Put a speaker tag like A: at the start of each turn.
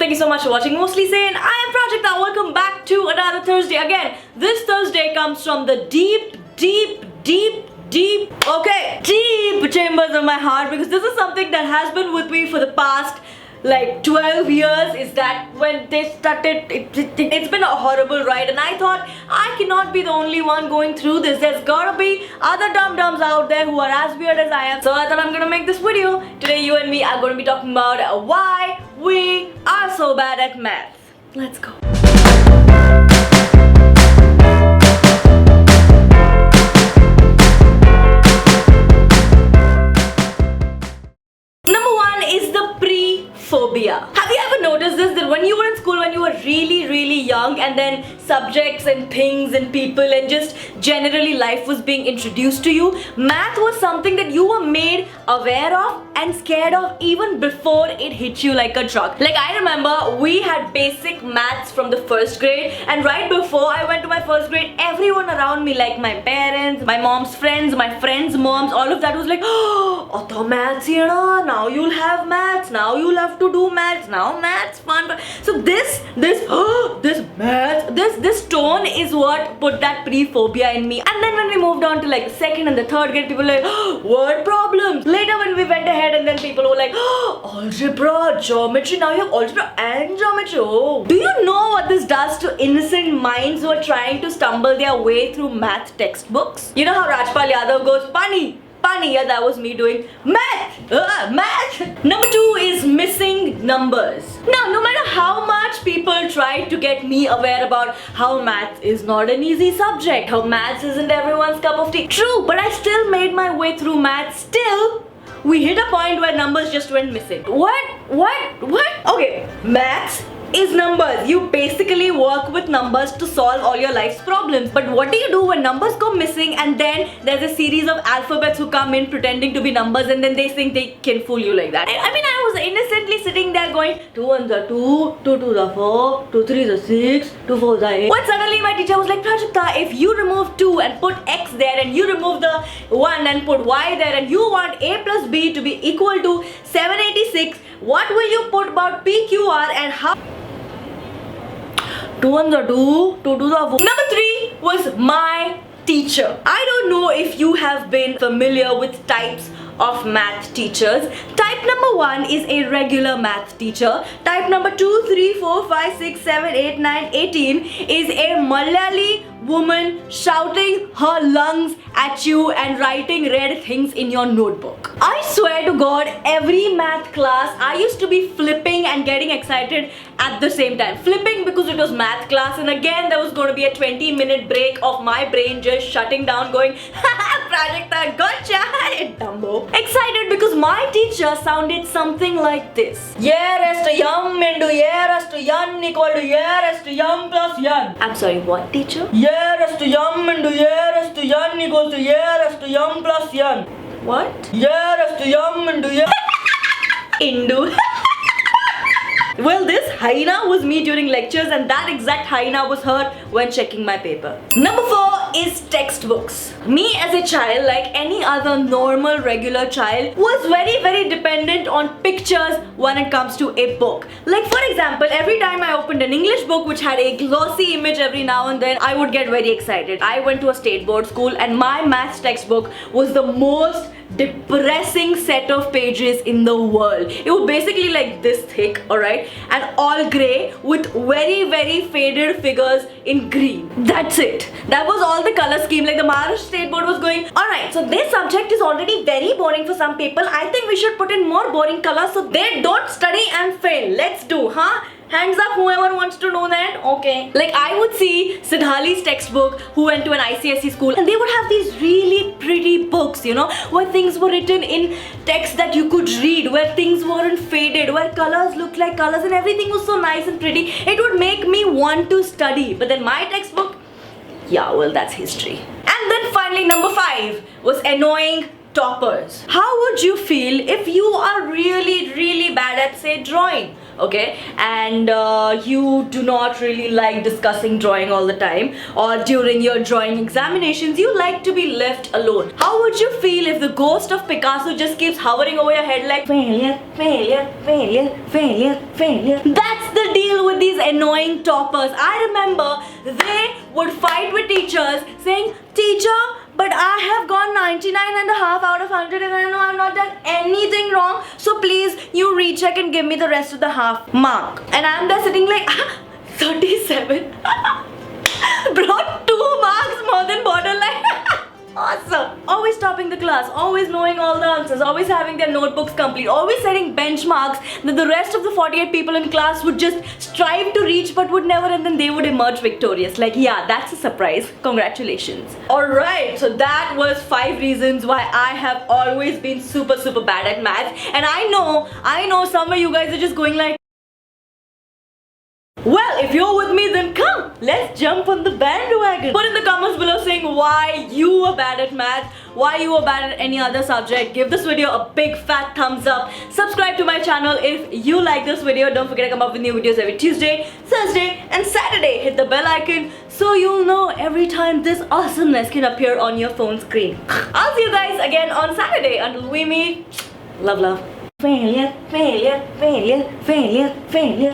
A: Thank you so much for watching Mostly Sane. I am Prajakta. Welcome back to another Thursday. Again, this Thursday comes from the deep chambers of my heart, because this is something that has been with me for the past like 12 years. Is that when they started, it's been a horrible ride, and I thought I cannot be the only one going through this. There's gotta be other dum-dums out there who are as weird as I am. So I thought I'm gonna make this video. Today you and me are gonna be talking about why we are so bad at math. Let's go. Phobia. Have you ever noticed this, that when you were in school, when you were really young, and then subjects and things and people and just generally life was being introduced to you, math was something that you were made aware of and scared of even before it hit you like a truck. Like, I remember we had basic maths from the first grade, and right before I went to my first grade, everyone around me, like my parents, my mom's friends, my friends' moms, all of that was like, oh, the maths, you know, now you'll have maths, now you'll have to do maths, now maths fun. So this tone is what put that pre-phobia in me. And then when we moved on to like the second and the third grade, people were like, oh, word problems. Later when we went ahead, and then people were like, oh, algebra, geometry, now you have algebra and geometry. Oh, do you know what this does to innocent minds who are trying to stumble their way through math textbooks? You know how Rajpal Yadav goes, Pani, yeah, that was me doing math. Math. Number 2 is missing numbers. Now, no matter how much people try to get me aware about how math is not an easy subject, how maths isn't everyone's cup of tea. True, but I still made my way through math. Still, we hit a point where numbers just went missing. What? Okay, maths is numbers. You basically work with numbers to solve all your life's problems. But what do you do when numbers go missing, and then there's a series of alphabets who come in pretending to be numbers, and then they think they can fool you like that? I mean, I was innocently sitting there going, 2 1s are 2, 2 2s are 4, 2 3s are 6, 2 4s are 8. When suddenly my teacher was like, Prajakta, if you remove 2 and put x there, and you remove the 1 and put y there, and you want a plus b to be equal to 786, what will you put about PQR and how? 2 1s are 2, 2 2s are 4. Number 3 was my teacher. I don't know if you have been familiar with types of math teachers. Type number 1 is a regular math teacher. Type number 2, 3, 4, 5, 6, 7, 8, 9, 18 is a Malayali woman shouting her lungs at you and writing red things in your notebook. I swear to God, every math class I used to be flipping and getting excited at the same time. Flipping because it was math class, and again there was going to be a 20-minute break of my brain just shutting down going, Prajakta, gotcha, Dumbo. Excited because my teacher sounded something like this. Yeah raised to yum into yeah raised to yan equal to yeah raised to yum plus yan. I'm sorry, what teacher? Yeah raised to yum into yeah raised to yan equals to yeah raised to yum plus yan. What? Yeah raised to yum into yeah Indu. Well, this hyena was me during lectures, and that exact hyena was her when checking my paper. Number 4 is textbooks. Me as a child, like any other normal regular child, was very dependent on pictures when it comes to a book. Like, for example, every time I opened an English book which had a glossy image every now and then, I would get very excited. I went to a state board school, and my maths textbook was the most depressing set of pages in the world. It was basically like this thick, alright, and all grey with very faded figures in green. That's it. That was all the color scheme. Like, the Maharashtra State Board was going, alright, so this subject is already very boring for some people. I think we should put in more boring colors so they don't study and fail. Let's do, huh? Hands up, whoever wants to know that. Okay. Like, I would see Sidhali's textbook, who went to an ICSE school, and they would have these really pretty books, you know, where things were written in text that you could read, where things weren't faded, where colors looked like colors, and everything was so nice and pretty. It would make me want to study. But then my textbook, yeah, well, that's history. And then finally, number 5 was annoying toppers. How would you feel if you are really bad at, say, drawing? okay, and you do not really like discussing drawing all the time, or during your drawing examinations you like to be left alone, how would you feel if the ghost of Picasso just keeps hovering over your head like failure, failure, failure, failure, failure? That's the deal with these annoying toppers. I remember they would fight with teachers saying, teacher, but I have gone 99.5 out of 100 and I know I've not done anything wrong. So please, you recheck and give me the rest of the half mark. And I'm there sitting like, 37. Brought 2 marks more than borderline. Awesome. Always topping the class, always knowing all the answers, always having their notebooks complete, always setting benchmarks that the rest of the 48 people in class would just strive to reach but would never, and then they would emerge victorious. Like, yeah, that's a surprise. Congratulations. Alright, so that was 5 reasons why I have always been super bad at maths. And I know some of you guys are just going like, well, if you're with me, then come, let's jump on the bandwagon. Put in the comments below saying why you were bad at math, why you were bad at any other subject. Give this video a big fat thumbs up. Subscribe to my channel if you like this video. Don't forget to come up with new videos every Tuesday, Thursday and Saturday. Hit the bell icon so you'll know every time this awesomeness can appear on your phone screen. I'll see you guys again on Saturday. Until we meet, love. Failure, failure, failure, failure, failure.